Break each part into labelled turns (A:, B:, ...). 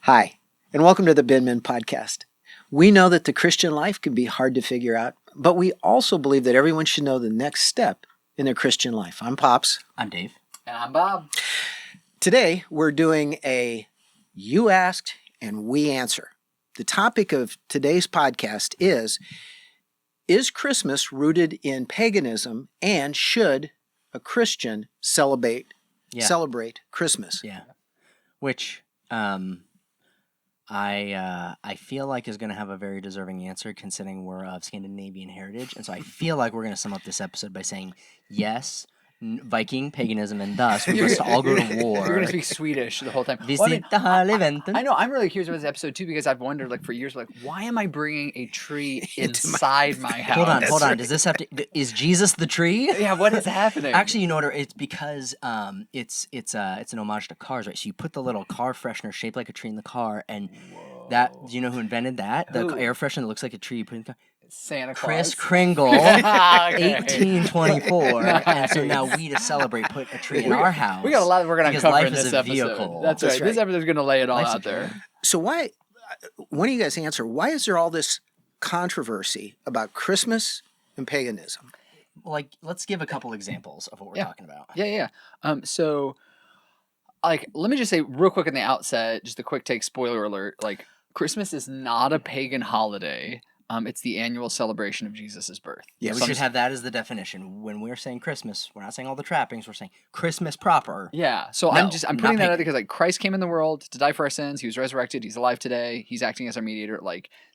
A: Hi, and welcome to the Bin Men Podcast. We know that the Christian life can be hard to figure out, but we also believe that everyone should know the next step in their Christian life. I'm Pops.
B: I'm Dave.
C: And I'm Bob.
A: Today, we're doing a You Asked and We Answer. The topic of today's podcast is Christmas rooted in paganism, and should a Christian celebrate Christmas?
B: Yeah. Which I feel like is going to have a very deserving answer considering we're of Scandinavian heritage. And so I feel like we're going to sum up this episode by saying yes, Viking paganism, and thus we must all go to war.
C: You're going to speak Swedish the whole time.
B: I
C: know. I'm really curious about this episode too because I've wondered for years, why am I bringing a tree inside my house?
B: Hold on. Does this have to? Is Jesus the tree?
C: Yeah. What is happening?
B: Actually, you know what? It's because it's an homage to cars, right? So you put the little car freshener shaped like a tree in the car, and do you know who invented that? The air freshener that looks like a tree you put in the car.
C: Santa Claus.
B: Kris Kringle, 1824. Nice. And so now we, to celebrate, put a tree in our house.
C: We got a lot that we're going to cover in this episode.
B: Vehicle.
C: That's right. This episode is going to lay it all out there.
A: So why don't you guys answer, why is there all this controversy about Christmas and paganism?
B: Let's give a couple examples of what we're talking about.
C: Yeah. So, let me just say real quick in the outset, just a quick take, spoiler alert, Christmas is not a pagan holiday. It's the annual celebration of Jesus' birth.
B: Yeah, we should have that as the definition. When we're saying Christmas, we're not saying all the trappings. We're saying Christmas proper.
C: Yeah. So I'm putting that out there because Christ came in the world to die for our sins. He was resurrected. He's alive today. He's acting as our mediator.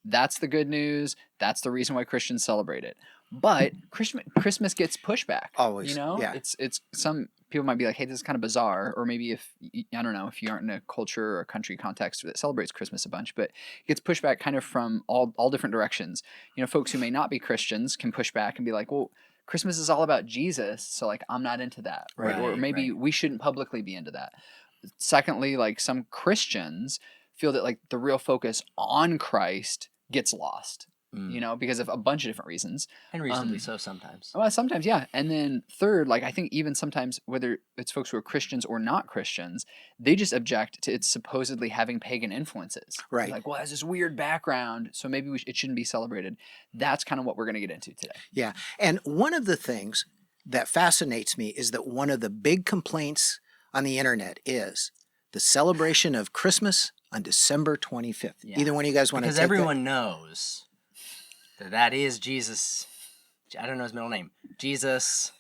C: That's the good news. That's the reason why Christians celebrate it. But Christmas gets pushback.
A: Always.
C: Yeah. It's some people might be like, hey, this is kind of bizarre. Or maybe if you aren't in a culture or a country context that celebrates Christmas a bunch, but it gets pushback kind of from all different directions. Folks who may not be Christians can push back and be like, well, Christmas is all about Jesus, so I'm not into that. Right. Or maybe we shouldn't publicly be into that. Secondly, some Christians feel that the real focus on Christ gets lost. Because of a bunch of different reasons.
B: And reasonably so sometimes.
C: Well, sometimes, yeah. And then third, I think even sometimes, whether it's folks who are Christians or not Christians, they just object to it supposedly having pagan influences.
A: Right.
C: It has this weird background, so maybe it shouldn't be celebrated. That's kind of what we're going to get into today.
A: Yeah. And one of the things that fascinates me is that one of the big complaints on the internet is the celebration of Christmas on December 25th. Yeah. Either one of you guys want to take that?
B: Because everyone knows that is Jesus. I don't know his middle name. Jesus,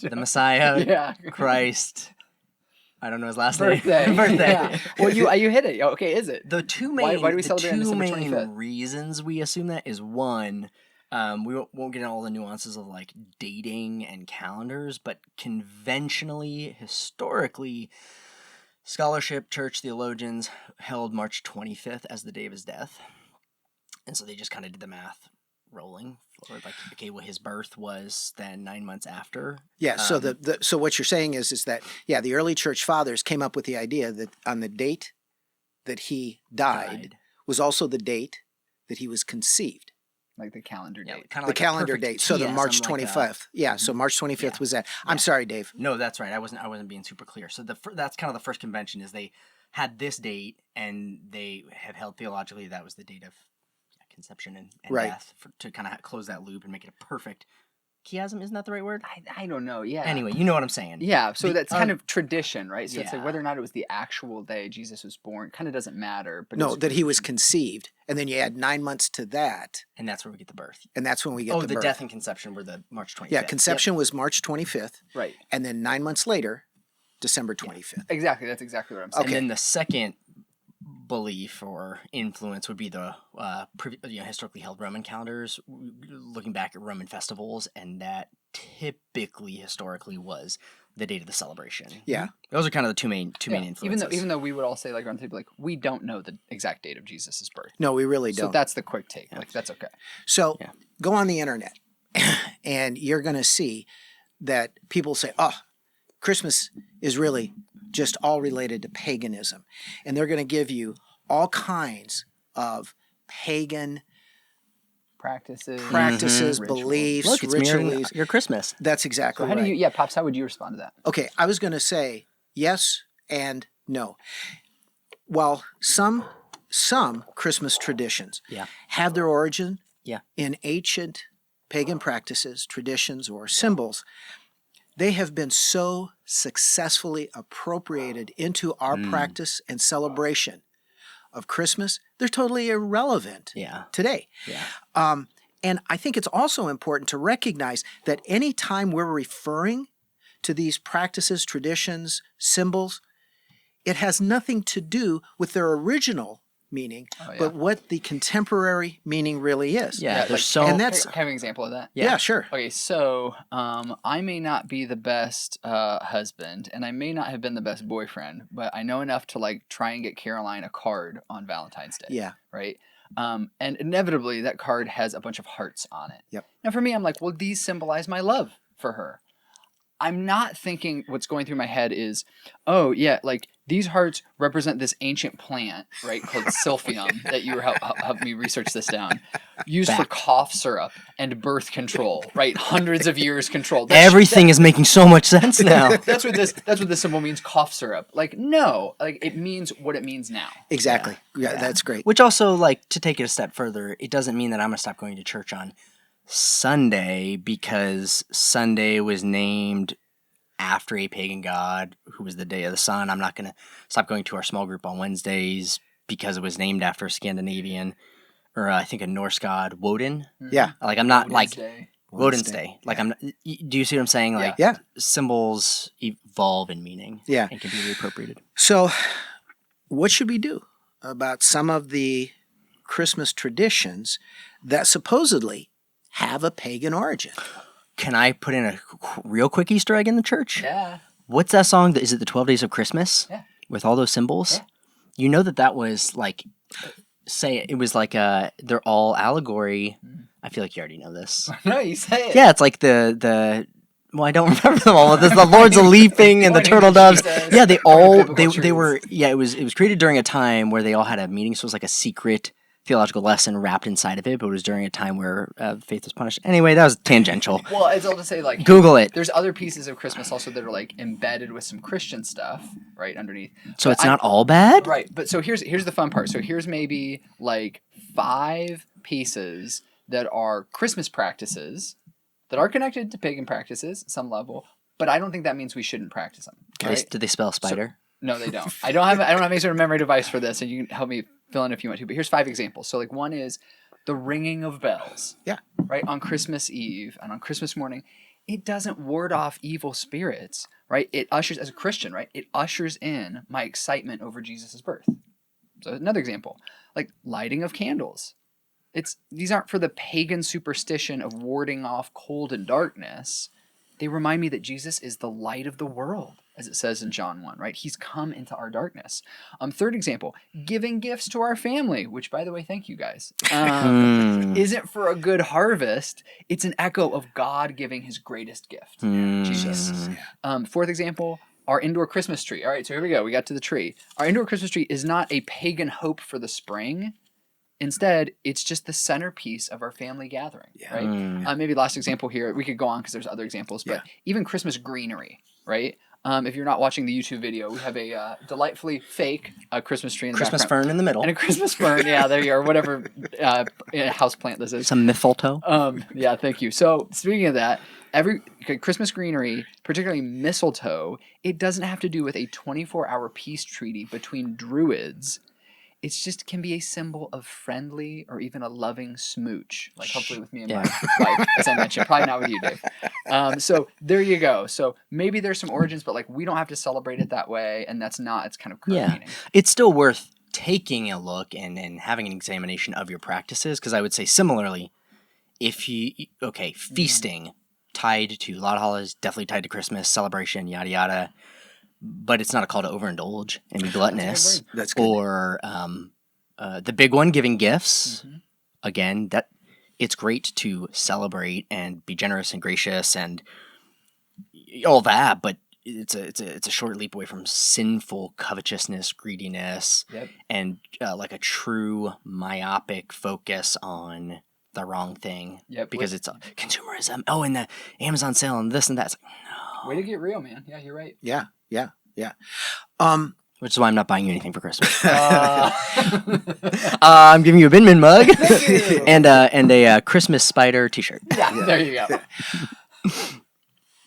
B: the Messiah, Christ. I don't know his last name. Birthday.
C: Yeah. Well, you hit it. Okay, is it?
B: The two main,
C: why do we celebrate on December 25th?
B: The two main reasons we assume that is one, we won't get into all the nuances of dating and calendars, but conventionally, historically, scholarship, church theologians held March 25th as the day of his death. And so they just kind of did the math rolling forward, his birth was then 9 months after.
A: Yeah. So so what you're saying is that the early church fathers came up with the idea that on the date that he died was also the date that he was conceived.
C: The calendar date.
A: The calendar date. So the March 25th. So March 25th was that. I'm sorry, Dave.
B: No, that's right. I wasn't being super clear. So that's kind of the first convention is they had this date and they have held theologically that was the date of conception and death to kind of close that loop and make it a perfect chiasm. Isn't that the right word?
C: I don't know. Yeah.
B: Anyway, you know what I'm saying.
C: Yeah. So that's kind of tradition, right? So it's whether or not it was the actual day Jesus was born kind of doesn't matter. But
A: no, that he was conceived. And then you add 9 months to that.
B: And that's where we get the birth.
A: And that's when we get the birth.
B: Oh, the death and conception were the March 25th.
A: Yeah, conception was March 25th.
C: Right.
A: And then 9 months later, December 25th.
C: Yeah. Exactly. That's exactly what I'm saying.
B: Okay. And then the second belief or influence would be the historically held Roman calendars, looking back at Roman festivals, and that typically historically was the date of the celebration.
A: Yeah,
B: those are kind of the two main influences.
C: Even though we would all say around the table we don't know the exact date of Jesus' birth.
A: No, we really don't.
C: So that's the quick take. That's okay.
A: So go on the internet, and you're going to see that people say, "Oh, Christmas is really just all related to paganism," and they're going to give you all kinds of pagan practices, beliefs,
B: Look, it's
A: rituals.
B: Your Christmas.
A: That's exactly
C: right.
A: How do you,
C: Pops, how would you respond to that?
A: Okay, I was going to say yes and no. While some some Christmas traditions
B: Yeah.
A: have their origin
B: Yeah.
A: in ancient pagan practices, traditions, or symbols. They have been so successfully appropriated into our practice and celebration of Christmas, they're totally irrelevant
B: Yeah.
A: today.
B: Yeah.
A: And I think it's also important to recognize that any time we're referring to these practices, traditions, symbols, it has nothing to do with their original meaning, but what the contemporary meaning really is.
B: Yeah. There's
C: like-
B: so.
A: And that's
C: Can I have an example of that?
A: yeah, sure.
C: Okay, so I may not be the best husband, and I may not have been the best boyfriend, but I know enough to like try and get Caroline a card on Valentine's Day.
A: Yeah.
C: Right. And inevitably, that card has a bunch of hearts on it.
A: Yep.
C: Now, for me, I'm like, well, these symbolize my love for her. I'm not thinking what's going through my head is, oh yeah, like these hearts represent this ancient plant, right, called silphium that you were help me research this down, used for cough syrup and birth control, right? Hundreds of years control.
B: Everything is making so much sense now.
C: That's what this symbol means. Cough syrup. Like no, like it means what it means now.
A: Exactly. Yeah, that's great.
B: Which also, like, to take it a step further, it doesn't mean that I'm going to stop going to church on Sunday because Sunday was named after a pagan god who was the day of the sun. I'm not going to stop going to our small group on Wednesdays because it was named after a Scandinavian or I think a Norse god, Woden.
A: Yeah.
B: Like, I'm not
C: Woden's
B: like
C: Day.
B: Woden's Day. Like, I'm not, do you see what I'm saying? Like,
A: Yeah.
B: symbols evolve in meaning.
A: Yeah.
B: And can be reappropriated.
A: So, what should we do about some of the Christmas traditions that supposedly have a pagan origin?
B: Can I put in a real quick Easter egg in the church?
C: Yeah.
B: What's that song? Is it the 12 Days of Christmas?
C: Yeah.
B: With all those symbols?
C: Yeah.
B: You know that was like, say it was like they're all allegory. I feel like you already know this.
C: No, you say it.
B: Yeah, it's like the well, I don't remember them all. There's the Lords of Leaping and the
C: Morning
B: Turtle Doves.
C: Jesus.
B: Yeah, they
C: Biblical
B: were
C: truths.
B: it was created during a time where they all had a meeting, so it was like a secret theological lesson wrapped inside of it, but it was during a time where faith was punished. Anyway, that was tangential.
C: Well, it's all to say like
B: Google it.
C: There's other pieces of Christmas also that are like embedded with some Christian stuff, right, underneath.
B: So
C: But
B: it's not all bad?
C: right. But so here's the fun part. So here's maybe like 5 pieces that are Christmas practices that are connected to pagan practices at some level, but I don't think that means we shouldn't practice them. Right?
B: Did they spell spider?
C: No, they don't. I don't have any sort of memory device for this, and you can help me fill in if you want to. But here's 5 examples. So like one is the ringing of bells.
A: Yeah.
C: Right, on Christmas Eve and on Christmas morning, it doesn't ward off evil spirits, right? It ushers, as a Christian, right? It ushers in my excitement over Jesus' birth. So another example, like lighting of candles. These aren't for the pagan superstition of warding off cold and darkness. They remind me that Jesus is the light of the world, as it says in John 1, right? He's come into our darkness. Third example, giving gifts to our family, which, by the way, thank you guys, isn't for a good harvest. It's an echo of God giving his greatest gift, Jesus. Fourth example, our indoor Christmas tree. All right, so here we go. We got to the tree. Our indoor Christmas tree is not a pagan hope for the spring. Instead, it's just the centerpiece of our family gathering, right? Maybe last example here. We could go on because there's other examples, but even Christmas greenery, right? If you're not watching the YouTube video, we have a delightfully fake Christmas tree in the
B: Christmas
C: background.
B: fern in the middle.
C: And a Christmas fern, yeah, there you are, whatever house plant this is.
B: Some mistletoe.
C: Yeah, thank you. So speaking of that, every Christmas greenery, particularly mistletoe, it doesn't have to do with a 24-hour peace treaty between druids. It's just can be a symbol of friendly or even a loving smooch, like hopefully with me and my wife, as I mentioned. Probably not with you, Dave. So there you go. So maybe there's some origins, but like we don't have to celebrate it that way, and that's not. It's kind of current meaning.
B: It's still worth taking a look and having an examination of your practices, because I would say similarly, if you feasting tied to a lot of holidays, definitely tied to Christmas celebration, yada yada. But it's not a call to overindulge and be gluttonous.
A: That's good.
B: Or the big one, giving gifts. Again, that it's great to celebrate and be generous and gracious and all that, but it's a short leap away from sinful covetousness, greediness, and like a true myopic focus on the wrong thing. Because it's consumerism. Oh, and the Amazon sale and this and that. It's like, no.
C: Way to get real, man. Yeah, you're right.
A: Yeah.
B: Which is why I'm not buying you anything for Christmas. I'm giving you a Binman mug and a Christmas spider T-shirt.
C: Yeah, there you go.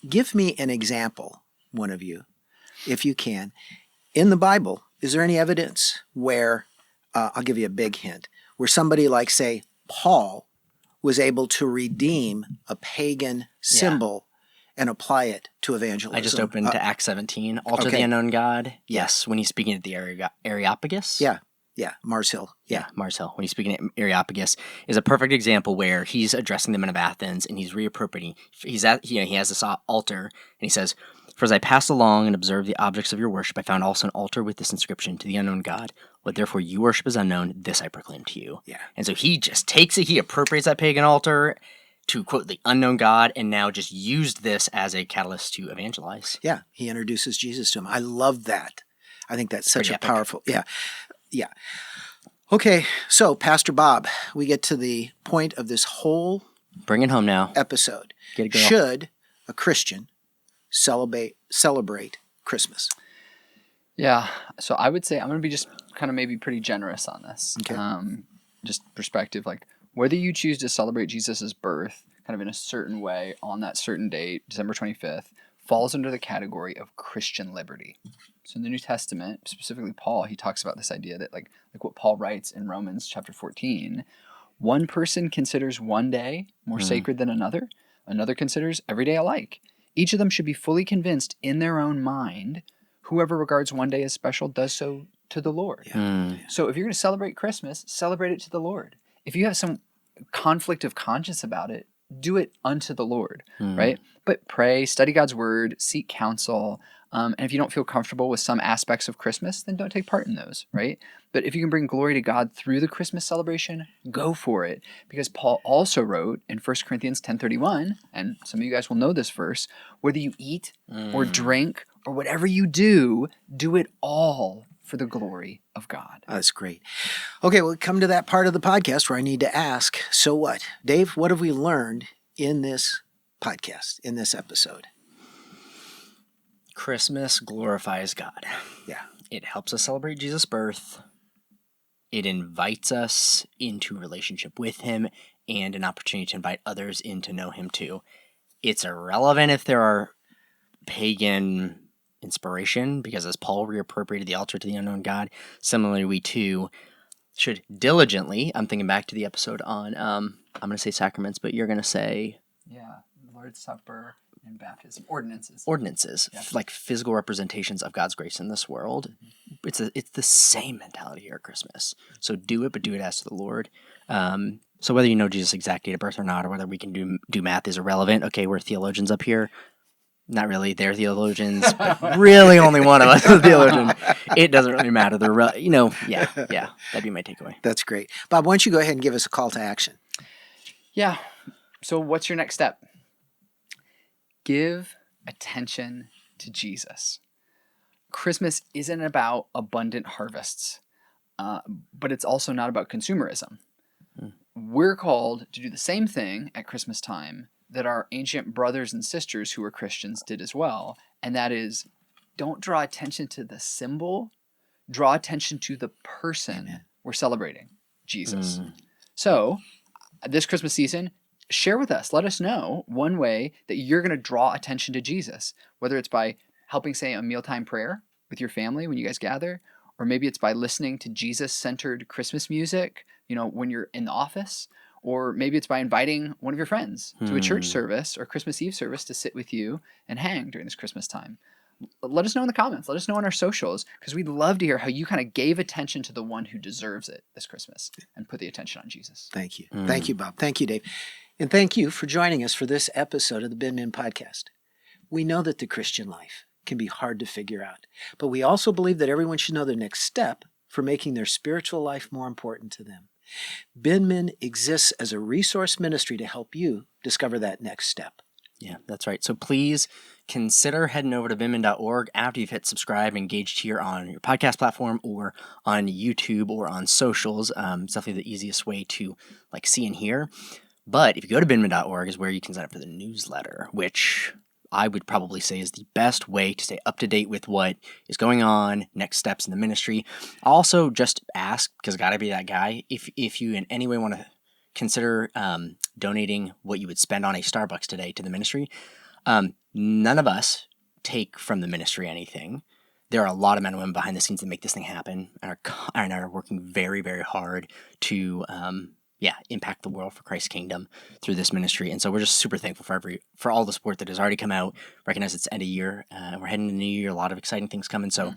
A: Give me an example, one of you, if you can. In the Bible, is there any evidence where, I'll give you a big hint, where somebody like, say, Paul was able to redeem a pagan symbol and apply it to evangelism?
B: I just opened to Acts 17, altar the unknown God. Yes, when he's speaking at the Areopagus.
A: Yeah, Mars Hill.
B: Yeah, Mars Hill. When he's speaking at Areopagus is a perfect example where he's addressing the men of Athens and he's reappropriating. He has this altar and he says, "For as I passed along and observed the objects of your worship, I found also an altar with this inscription: to the unknown God. What therefore you worship is unknown, this I proclaim to you."
A: Yeah.
B: And so he just takes it, he appropriates that pagan altar to quote the unknown God, and now just used this as a catalyst to evangelize.
A: Yeah, he introduces Jesus to him. I love that. I think that's such
B: Pretty
A: a
B: epic.
A: powerful, yeah. Okay, so Pastor Bob, we get to the point of this whole
B: Bring it home now.
A: episode.
B: Get it, girl.
A: Should a Christian celebrate Christmas?
C: Yeah. So I would say I'm going to be just kind of maybe pretty generous on this.
A: Okay.
C: Just perspective, like whether you choose to celebrate Jesus's birth kind of in a certain way on that certain date, December 25th, falls under the category of Christian liberty. So in the New Testament, specifically Paul, he talks about this idea that like what Paul writes in Romans chapter 14, one person considers one day more sacred than another. Another considers every day alike. Each of them should be fully convinced in their own mind. Whoever regards one day as special does so to the Lord. So if you're going to celebrate Christmas, celebrate it to the Lord. If you have some conflict of conscience about it, do it unto the Lord, right? But pray, study God's word, seek counsel. And if you don't feel comfortable with some aspects of Christmas, then don't take part in those, right? But if you can bring glory to God through the Christmas celebration, go for it. Because Paul also wrote in 1 Corinthians 10:31, and some of you guys will know this verse, whether you eat or drink or whatever you do it all for the glory of God.
A: That's great. Okay, we'll come to that part of the podcast where I need to ask, so what? Dave, what have we learned in this podcast, in this episode?
B: Christmas glorifies God.
A: Yeah.
B: It helps us celebrate Jesus' birth. It invites us into relationship with him and an opportunity to invite others in to know him too. It's irrelevant if there are pagan inspiration, because as Paul reappropriated the altar to the unknown God, similarly we too should diligently, I'm thinking back to the episode on, I'm going to say sacraments, but you're going to say...
C: Yeah, Lord's Supper and baptism. Ordinances.
B: Yeah. Like physical representations of God's grace in this world. It's the same mentality here at Christmas. So do it, but do it as to the Lord. So whether you know Jesus' exact date of birth or not, or whether we can do math is irrelevant. Okay, we're theologians up here. Not really, they're theologians, but really only one of us is a theologian. It doesn't really matter. Yeah, that'd be my takeaway.
A: That's great. Bob, why don't you go ahead and give us a call to action?
C: Yeah. So what's your next step? Give attention to Jesus. Christmas isn't about abundant harvests, but it's also not about consumerism. We're called to do the same thing at Christmas time that our ancient brothers and sisters who were Christians did as well, and that is, don't draw attention to the symbol, draw attention to the person we're celebrating, Jesus. So, this Christmas season, share with us, let us know one way that you're going to draw attention to Jesus, whether it's by helping say a mealtime prayer with your family when you guys gather, or maybe it's by listening to Jesus-centered Christmas music, when you're in the office, or maybe it's by inviting one of your friends to a church service or Christmas Eve service to sit with you and hang during this Christmas time. Let us know in the comments. Let us know on our socials, because we'd love to hear how you kind of gave attention to the one who deserves it this Christmas and put the attention on Jesus.
A: Thank you. Thank you, Bob. Thank you, Dave. And thank you for joining us for this episode of the Ben Men Podcast. We know that the Christian life can be hard to figure out, but we also believe that everyone should know their next step for making their spiritual life more important to them. Ben Men exists as a resource ministry to help you discover that next step.
B: Yeah, that's right. So please consider heading over to benman.org after you've hit subscribe, engaged here on your podcast platform or on YouTube or on socials. It's definitely the easiest way to see and hear. But if you go to benman.org is where you can sign up for the newsletter, which I would probably say is the best way to stay up to date with what is going on, next steps in the ministry. Also, just ask, because gotta be that guy, if you in any way want to consider donating what you would spend on a Starbucks today to the ministry. None of us take from the ministry anything. There are a lot of men and women behind the scenes that make this thing happen and are working very, very hard to impact the world for Christ's kingdom through this ministry. And so we're just super thankful for all the support that has already come out. Recognize it's end of year. We're heading into the new year. A lot of exciting things coming. So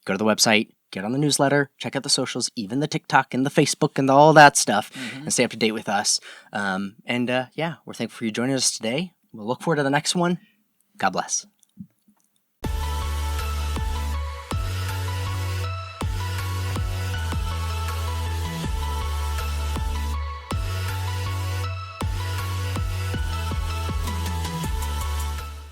B: go to the website, get on the newsletter, check out the socials, even the TikTok and the Facebook and all that stuff, and stay up to date with us. We're thankful for you joining us today. We'll look forward to the next one. God bless.